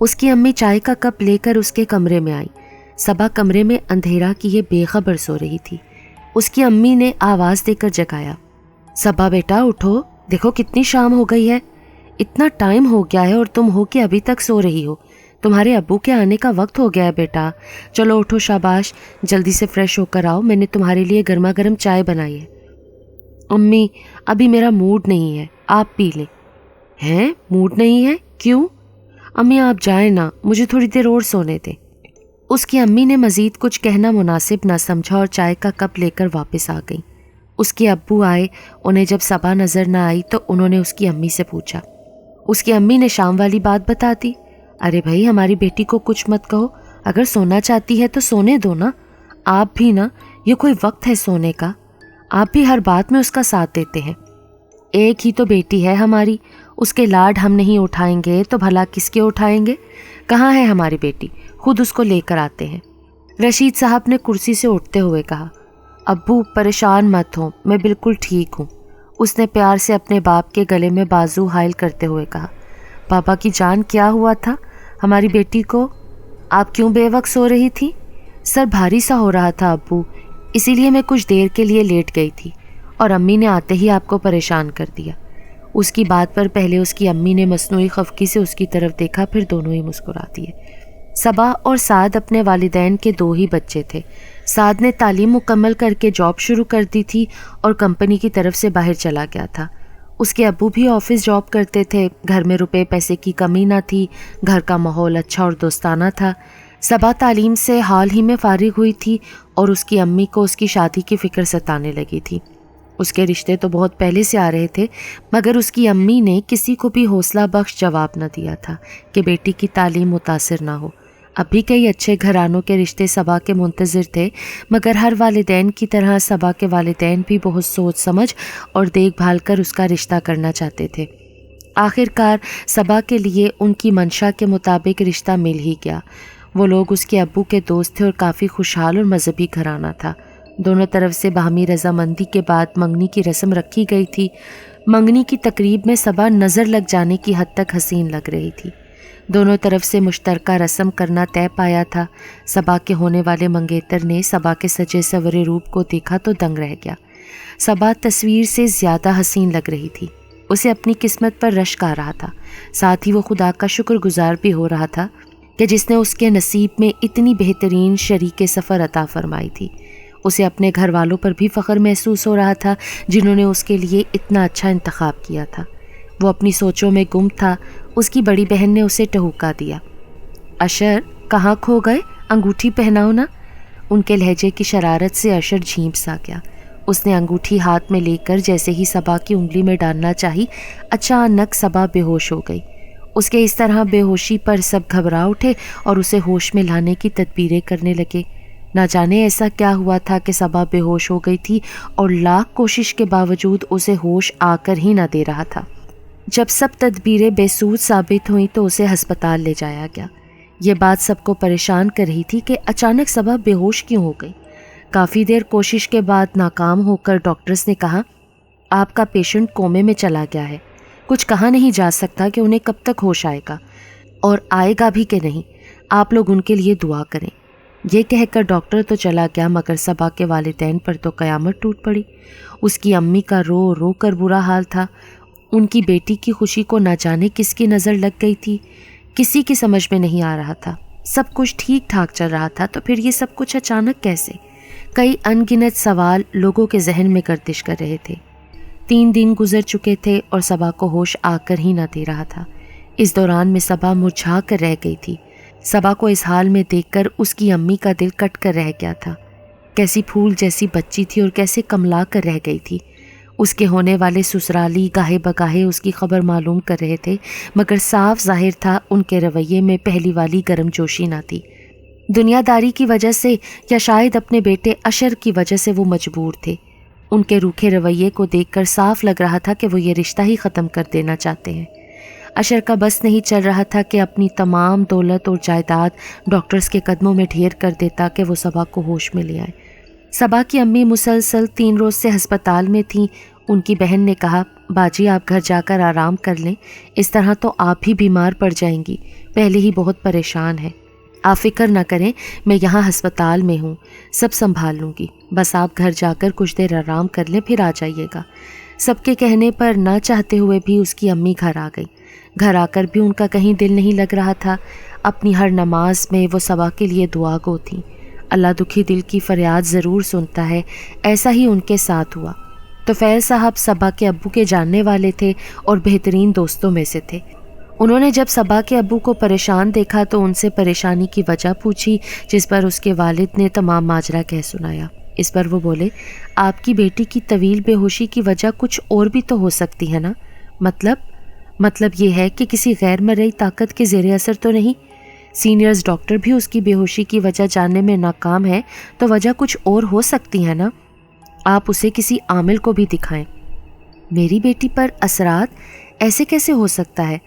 اس کی امی چائے کا کپ لے کر اس کے کمرے میں آئی۔ صبا کمرے میں اندھیرا کیے بے خبر سو رہی تھی۔ اس کی امی نے آواز دے کر جگایا، صبا بیٹا اٹھو، دیکھو کتنی شام ہو گئی ہے، اتنا ٹائم ہو گیا ہے اور تم ہو کہ ابھی تک سو رہی ہو، تمہارے ابو کے آنے کا وقت ہو گیا ہے بیٹا، چلو اٹھو شاباش، جلدی سے فریش ہو کر آؤ، میں نے تمہارے لیے گرما گرم چائے بنائی ہے۔ امی ابھی میرا موڈ نہیں ہے، آپ پی لیں۔ ہیں موڈ نہیں ہے؟ کیوں؟ امی آپ جائیں نا، مجھے تھوڑی دیر اور سونے دیں۔ اس کی امی نے مزید کچھ کہنا مناسب نہ سمجھا اور چائے کا کپ لے کر واپس آ گئی۔ اس کے ابو آئے، انہیں جب صبا نظر نہ آئی تو انہوں نے اس کی امی سے پوچھا۔ اس کی امی نے شام والی بات بتا دی۔ ارے بھائی ہماری بیٹی کو کچھ مت کہو، اگر سونا چاہتی ہے تو سونے دو نا، آپ بھی نا، یہ کوئی وقت ہے سونے کا؟ آپ بھی ہر بات میں اس کا ساتھ دیتے ہیں۔ ایک ہی تو بیٹی ہے ہماری، اس کے لاڈ ہم نہیں اٹھائیں گے تو بھلا کس کے اٹھائیں گے؟ کہاں ہے ہماری بیٹی؟ خود اس کو لے کر آتے ہیں۔ رشید صاحب نے کرسی سے اٹھتے ہوئے کہا، ابو پریشان مت ہوں، میں بالکل ٹھیک ہوں۔ اس نے پیار سے اپنے باپ کے گلے میں بازو حائل کرتے ہوئے کہا، پاپا کی جان کیا ہوا تھا؟ ہماری بیٹی کو آپ کیوں بے وقت سو رہی تھی؟ سر بھاری سا ہو رہا تھا ابو، اسی لیے میں کچھ دیر کے لیے لیٹ گئی تھی اور امی نے آتے ہی آپ کو پریشان کر دیا۔ اس کی بات پر پہلے اس کی امی نے مصنوعی خفگی سے اس کی طرف دیکھا، پھر دونوں ہی مسکرا دیے۔ صبا اور سعد اپنے والدین کے دو ہی بچے تھے۔ سعد نے تعلیم مکمل کر کے جاب شروع کر دی تھی اور کمپنی کی طرف سے باہر چلا گیا تھا۔ اس کے ابو بھی آفس جاب کرتے تھے، گھر میں روپے پیسے کی کمی نہ تھی، گھر کا ماحول اچھا اور دوستانہ تھا۔ صبا تعلیم سے حال ہی میں فارغ ہوئی تھی اور اس کی امی کو اس کی شادی کی فکر ستانے لگی تھی۔ اس کے رشتے تو بہت پہلے سے آ رہے تھے، مگر اس کی امی نے کسی کو بھی حوصلہ بخش جواب نہ دیا تھا کہ بیٹی کی تعلیم متاثر نہ ہو۔ اب بھی کئی اچھے گھرانوں کے رشتے صبا کے منتظر تھے، مگر ہر والدین کی طرح صبا کے والدین بھی بہت سوچ سمجھ اور دیکھ بھال کر اس کا رشتہ کرنا چاہتے تھے۔ آخر کار صبا کے لیے ان کی منشا کے مطابق رشتہ مل ہی گیا۔ وہ لوگ اس کے ابو کے دوست تھے اور کافی خوشحال اور مذہبی گھرانہ تھا۔ دونوں طرف سے باہمی رضامندی کے بعد منگنی کی رسم رکھی گئی تھی۔ منگنی کی تقریب میں صبا نظر لگ جانے کی حد تک حسین لگ رہی تھی۔ دونوں طرف سے مشترکہ رسم کرنا طے پایا تھا۔ صبا کے ہونے والے منگیتر نے صبا کے سجے سورے روپ کو دیکھا تو دنگ رہ گیا۔ صبا تصویر سے زیادہ حسین لگ رہی تھی۔ اسے اپنی قسمت پر رشک آ رہا تھا، ساتھ ہی وہ خدا کا شکر گزار بھی ہو رہا تھا کہ جس نے اس کے نصیب میں اتنی بہترین شریک سفر عطا فرمائی تھی۔ اسے اپنے گھر والوں پر بھی فخر محسوس ہو رہا تھا جنہوں نے اس کے لیے اتنا اچھا انتخاب کیا تھا۔ وہ اپنی سوچوں میں گم تھا۔ اس کی بڑی بہن نے اسے ٹہوکا دیا، اشر کہاں کھو گئے؟ انگوٹھی پہناؤ نا۔ ان کے لہجے کی شرارت سے اشر جھینپ سا گیا۔ اس نے انگوٹھی ہاتھ میں لے کر جیسے ہی صبا کی انگلی میں ڈالنا چاہی، اچانک صبا بے ہوش ہو گئی۔ اس کے اس طرح بے ہوشی پر سب گھبرا اٹھے اور اسے ہوش میں لانے کی تدبیریں کرنے لگے۔ نہ جانے ایسا کیا ہوا تھا کہ صبا بے ہوش ہو گئی تھی اور لاکھ کوشش کے باوجود اسے ہوش آ کر ہی نہ دے رہا تھا۔ جب سب تدبیریں بے سود ثابت ہوئیں تو اسے ہسپتال لے جایا گیا۔ یہ بات سب کو پریشان کر رہی تھی کہ اچانک صبا بے ہوش کیوں ہو گئی۔ کافی دیر کوشش کے بعد ناکام ہو کر ڈاکٹرز نے کہا، آپ کا پیشنٹ کومے میں چلا گیا ہے، کچھ کہا نہیں جا سکتا کہ انہیں کب تک ہوش آئے گا اور آئے گا بھی کہ نہیں، آپ لوگ ان کے لیے دعا کریں۔ یہ کہہ کر ڈاکٹر تو چلا گیا، مگر صبا کے والدین پر تو قیامت ٹوٹ پڑی۔ اس کی امی کا رو رو کر برا حال تھا۔ ان کی بیٹی کی خوشی کو نہ جانے کس کی نظر لگ گئی تھی، کسی کی سمجھ میں نہیں آ رہا تھا۔ سب کچھ ٹھیک ٹھاک چل رہا تھا تو پھر یہ سب کچھ اچانک کیسے؟ کئی ان گنت سوال لوگوں کے ذہن میں گردش کر رہے تھے۔ 3 دن گزر چکے تھے اور صبا کو ہوش آ کر ہی نہ دے رہا تھا۔ اس دوران میں صبا مرجھا کر رہ گئی تھی۔ صبا کو اس حال میں دیکھ کر اس کی امی کا دل کٹ کر رہ گیا تھا۔ کیسی پھول جیسی بچی تھی اور کیسے کملا کر رہ گئی تھی۔ اس کے ہونے والے سسرالی گاہے بگاہے اس کی خبر معلوم کر رہے تھے، مگر صاف ظاہر تھا ان کے رویے میں پہلی والی گرم جوشی نہ تھی۔ دنیا داری کی وجہ سے یا شاید اپنے بیٹے اشر کی وجہ سے وہ مجبور تھے۔ ان کے روکھے رویے کو دیکھ کر صاف لگ رہا تھا کہ وہ یہ رشتہ ہی ختم کر دینا چاہتے ہیں۔ اشر کا بس نہیں چل رہا تھا کہ اپنی تمام دولت اور جائیداد ڈاکٹرز کے قدموں میں ڈھیر کر دیتا کہ وہ صبا کو ہوش میں لے آئے۔ صبا کی امی مسلسل 3 روز سے ہسپتال میں تھیں۔ ان کی بہن نے کہا باجی آپ گھر جا کر آرام کر لیں، اس طرح تو آپ بھی بیمار پڑ جائیں گی، پہلے ہی بہت پریشان ہے۔ آپ فکر نہ کریں، میں یہاں ہسپتال میں ہوں، سب سنبھال لوں گی، بس آپ گھر جا کر کچھ دیر آرام کر لیں پھر آ جائیے گا۔ سب کے کہنے پر نہ چاہتے ہوئے بھی اس کی امی گھر آ گئی۔ گھر آ کر بھی ان کا کہیں دل نہیں لگ رہا تھا۔ اپنی ہر نماز میں وہ صبا کے لیے دعا گو تھیں۔ اللہ دکھی دل کی فریاد ضرور سنتا ہے، ایسا ہی ان کے ساتھ ہوا۔ طفیل صاحب صبا کے ابو کے جاننے والے تھے اور بہترین دوستوں میں سے تھے۔ انہوں نے جب صبا کے ابو کو پریشان دیکھا تو ان سے پریشانی کی وجہ پوچھی، جس پر اس کے والد نے تمام ماجرا کہہ سنایا۔ اس پر وہ بولے آپ کی بیٹی کی طویل بے ہوشی کی وجہ کچھ اور بھی تو ہو سکتی ہے نا؟ مطلب یہ ہے کہ کسی غیر مرئی طاقت کے زیر اثر تو نہیں؟ سینئرز ڈاکٹر بھی اس کی بے ہوشی کی وجہ جاننے میں ناکام ہے، تو وجہ کچھ اور ہو سکتی ہے نا؟ آپ اسے کسی عامل کو بھی دکھائیں۔ میری بیٹی پر اثرات ایسے کیسے ہو سکتا ہے؟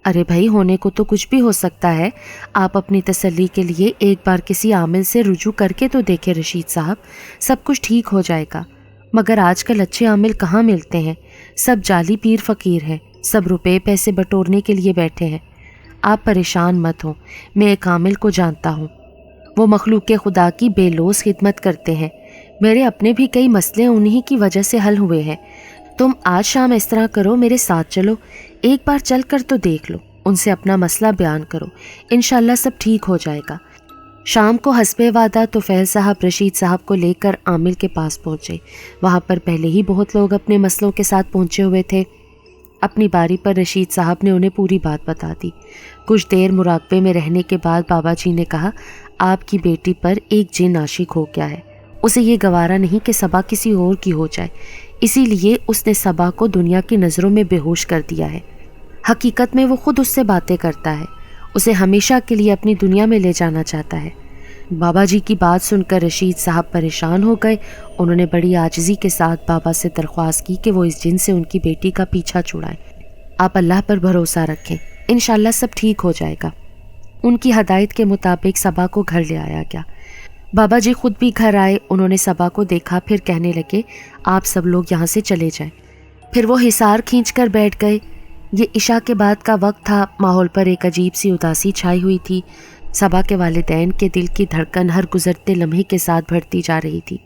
ارے بھائی ہونے کو تو کچھ بھی ہو سکتا ہے، آپ اپنی تسلی کے لیے ایک بار کسی عامل سے رجوع کر کے تو دیکھیں رشید صاحب، سب کچھ ٹھیک ہو جائے گا۔ مگر آج کل اچھے عامل کہاں ملتے ہیں، سب جعلی پیر فقیر ہیں، سب روپے پیسے بٹورنے کے لیے بیٹھے ہیں۔ آپ پریشان مت ہوں، میں ایک عامل کو جانتا ہوں، وہ مخلوق خدا کی بے لوث خدمت کرتے ہیں۔ میرے اپنے بھی کئی مسئلے انہی کی وجہ سے حل ہوئے ہیں۔ تم آج شام اس طرح کرو، میرے ساتھ چلو، ایک بار چل کر تو دیکھ لو، ان سے اپنا مسئلہ بیان کرو، انشاءاللہ سب ٹھیک ہو جائے گا۔ شام کو حسب وعدہ طفیل صاحب رشید صاحب کو لے کر عامل کے پاس پہنچے۔ وہاں پر پہلے ہی بہت لوگ اپنے مسئلوں کے ساتھ پہنچے ہوئے تھے۔ اپنی باری پر رشید صاحب نے انہیں پوری بات بتا دی۔ کچھ دیر مراقبے میں رہنے کے بعد بابا جی نے کہا آپ کی بیٹی پر ایک جن عاشق ہو گیا ہے، اسے یہ گوارا نہیں کہ صبا کسی اور کی ہو جائے، اسی لیے اس نے صبا کو دنیا کی نظروں میں بے ہوش کر دیا ہے۔ حقیقت میں وہ خود اس سے باتیں کرتا ہے، اسے ہمیشہ کے لیے اپنی دنیا میں لے جانا چاہتا ہے۔ بابا جی کی بات سن کر رشید صاحب پریشان ہو گئے۔ انہوں نے بڑی عاجزی کے ساتھ بابا سے درخواست کی کہ وہ اس جن سے ان کی بیٹی کا پیچھا چھڑائیں۔ آپ اللہ پر بھروسہ رکھیں، انشاءاللہ سب ٹھیک ہو جائے گا۔ ان کی ہدایت کے مطابق صبا کو گھر لے آیا گیا۔ بابا جی خود بھی گھر آئے، انہوں نے صبا کو دیکھا، پھر کہنے لگے آپ سب لوگ یہاں سے چلے جائیں۔ پھر وہ حصار کھینچ کر بیٹھ گئے۔ یہ عشاء کے بعد کا وقت تھا، ماحول پر ایک عجیب سی اداسی چھائی ہوئی تھی۔ صبا کے والدین کے دل کی دھڑکن ہر گزرتے لمحے کے ساتھ بڑھتی جا رہی تھی۔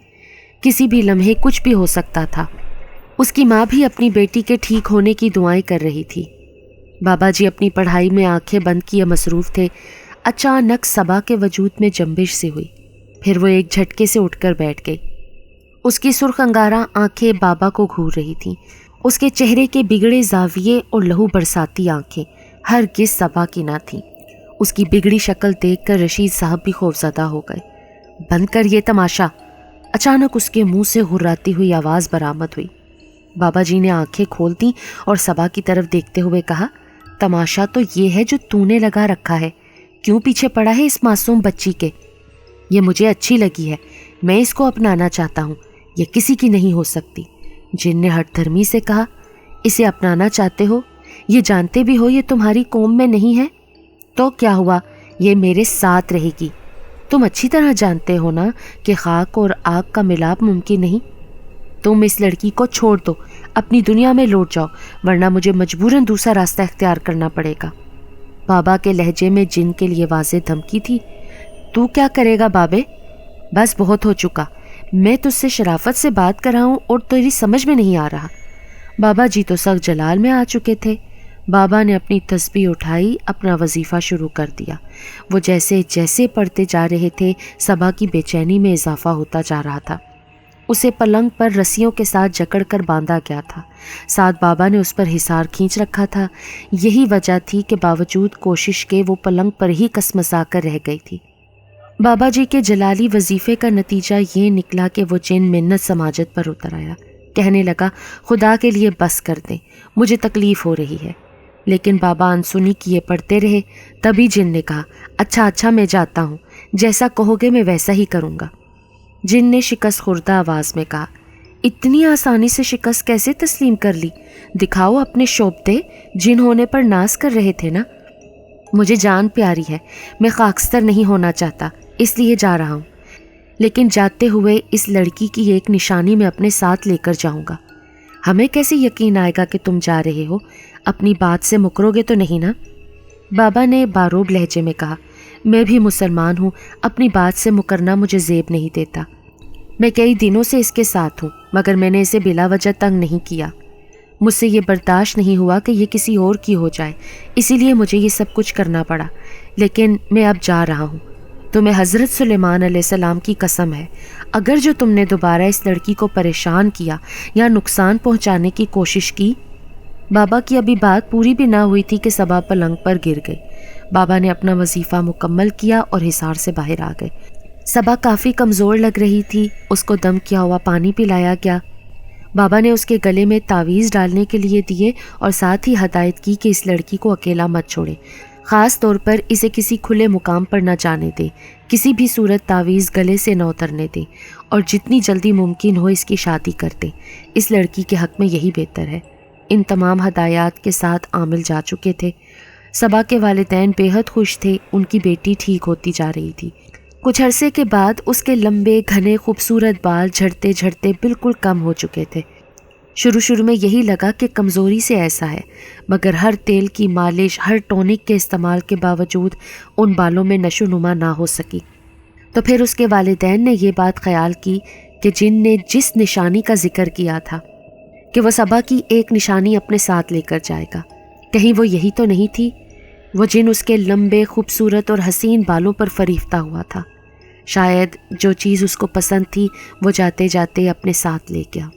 کسی بھی لمحے کچھ بھی ہو سکتا تھا۔ اس کی ماں بھی اپنی بیٹی کے ٹھیک ہونے کی دعائیں کر رہی تھی۔ بابا جی اپنی پڑھائی میں آنکھیں بند کیے مصروف تھے۔ اچانک صبا کے وجود میں جنبش سی ہوئی، پھر وہ ایک جھٹکے سے اٹھ کر بیٹھ گئی۔ اس کی سرخ انگارہ آنکھیں بابا کو گھور رہی تھیں۔ اس کے چہرے کے بگڑے زاویے اور لہو برساتی آنکھیں ہرگز صبا کی نہ تھیں۔ اس کی بگڑی شکل دیکھ کر رشید صاحب بھی خوفزدہ ہو گئے۔ بند کر یہ تماشا، اچانک اس کے منہ سے غراتی ہوئی آواز برآمد ہوئی۔ بابا جی نے آنکھیں کھول دیں اور صبا کی طرف دیکھتے ہوئے کہا تماشا تو یہ ہے جو تو نے لگا رکھا ہے، کیوں پیچھے پڑا ہے اس معصوم بچی کے؟ یہ مجھے اچھی لگی ہے، میں اس کو اپنانا چاہتا ہوں، یہ کسی کی نہیں ہو سکتی۔ جن نے ہٹ دھرمی سے کہا اسے اپنانا چاہتے ہو، یہ جانتے بھی ہو یہ تمہاری قوم میں نہیں ہے، تو کیا ہوا، یہ میرے ساتھ رہے گی۔ تم اچھی طرح جانتے ہو نا کہ خاک اور آگ کا ملاپ ممکن نہیں۔ تم اس لڑکی کو چھوڑ دو، اپنی دنیا میں لوٹ جاؤ، ورنہ مجھے مجبوراً دوسرا راستہ اختیار کرنا پڑے گا۔ بابا کے لہجے میں جن کے لیے واضح دھمکی تھی۔ تو کیا کرے گا بابے؟ بس بہت ہو چکا، میں تجھ سے شرافت سے بات کر رہا ہوں اور تیری سمجھ میں نہیں آ رہا۔ بابا جی تو سخت جلال میں آ چکے تھے۔ بابا نے اپنی تسبیح اٹھائی، اپنا وظیفہ شروع کر دیا۔ وہ جیسے جیسے پڑھتے جا رہے تھے صبا کی بے چینی میں اضافہ ہوتا جا رہا تھا۔ اسے پلنگ پر رسیوں کے ساتھ جکڑ کر باندھا گیا تھا، ساتھ بابا نے اس پر حصار کھینچ رکھا تھا۔ یہی وجہ تھی کہ باوجود کوشش کے وہ پلنگ پر ہی کسمسا کر رہ گئی تھی۔ بابا جی کے جلالی وظیفے کا نتیجہ یہ نکلا کہ وہ جن منت سماجت پر اتر آیا، کہنے لگا خدا کے لیے بس کر دیں، مجھے تکلیف ہو رہی ہے۔ لیکن بابا انسنی کیے پڑھتے رہے۔ تبھی جن نے کہا اچھا میں جاتا ہوں، جیسا کہو گے میں ویسا ہی کروں گا۔ جن نے شکست خوردہ آواز میں کہا اتنی آسانی سے شکست کیسے تسلیم کر لی؟ دکھاؤ اپنے شوبدے، جن ہونے پر ناز کر رہے تھے نا۔ مجھے جان پیاری ہے، میں خاکستر نہیں ہونا چاہتا، اس لیے جا رہا ہوں، لیکن جاتے ہوئے اس لڑکی کی ایک نشانی میں اپنے ساتھ لے کر جاؤں گا۔ ہمیں کیسے یقین آئے گا کہ تم جا رہے ہو؟ اپنی بات سے مکرو گے تو نہیں نا؟ بابا نے باروب لہجے میں کہا۔ میں بھی مسلمان ہوں، اپنی بات سے مکرنا مجھے زیب نہیں دیتا۔ میں کئی دنوں سے اس کے ساتھ ہوں، مگر میں نے اسے بلا وجہ تنگ نہیں کیا۔ مجھ سے یہ برداشت نہیں ہوا کہ یہ کسی اور کی ہو جائے، اسی لیے مجھے یہ سب کچھ کرنا پڑا۔ لیکن میں اب جا رہا ہوں۔ تمہیں حضرت سلیمان علیہ السلام کی قسم ہے، اگر جو تم نے دوبارہ اس لڑکی کو پریشان کیا یا نقصان پہنچانے کی کوشش کی۔ بابا کی ابھی بات پوری بھی نہ ہوئی تھی کہ صبا پلنگ پر گر گئی۔ بابا نے اپنا وظیفہ مکمل کیا اور حصار سے باہر آ گئے۔ صبا کافی کمزور لگ رہی تھی، اس کو دم کیا ہوا پانی پلایا گیا۔ بابا نے اس کے گلے میں تعویذ ڈالنے کے لیے دیے اور ساتھ ہی ہدایت کی کہ اس لڑکی کو اکیلا مت چھوڑے، خاص طور پر اسے کسی کھلے مقام پر نہ جانے دے، کسی بھی صورت تعویذ گلے سے نہ اترنے دے، اور جتنی جلدی ممکن ہو اس کی شادی کر دے۔ اس لڑکی کے حق میں یہی بہتر ہے۔ ان تمام ہدایات کے ساتھ عامل جا چکے تھے۔ صبا کے والدین بے حد خوش تھے، ان کی بیٹی ٹھیک ہوتی جا رہی تھی۔ کچھ عرصے کے بعد اس کے لمبے گھنے خوبصورت بال جھڑتے جھڑتے بالکل کم ہو چکے تھے۔ شروع میں یہی لگا کہ کمزوری سے ایسا ہے، مگر ہر تیل کی مالش، ہر ٹونک کے استعمال کے باوجود ان بالوں میں نشو نما نہ ہو سکی۔ تو پھر اس کے والدین نے یہ بات خیال کی کہ جن نے جس نشانی کا ذکر کیا تھا کہ وہ صبا کی ایک نشانی اپنے ساتھ لے کر جائے گا، کہیں وہ یہی تو نہیں تھی؟ وہ جن اس کے لمبے خوبصورت اور حسین بالوں پر فریفتہ ہوا تھا۔ شاید جو چیز اس کو پسند تھی وہ جاتے جاتے اپنے ساتھ لے گیا۔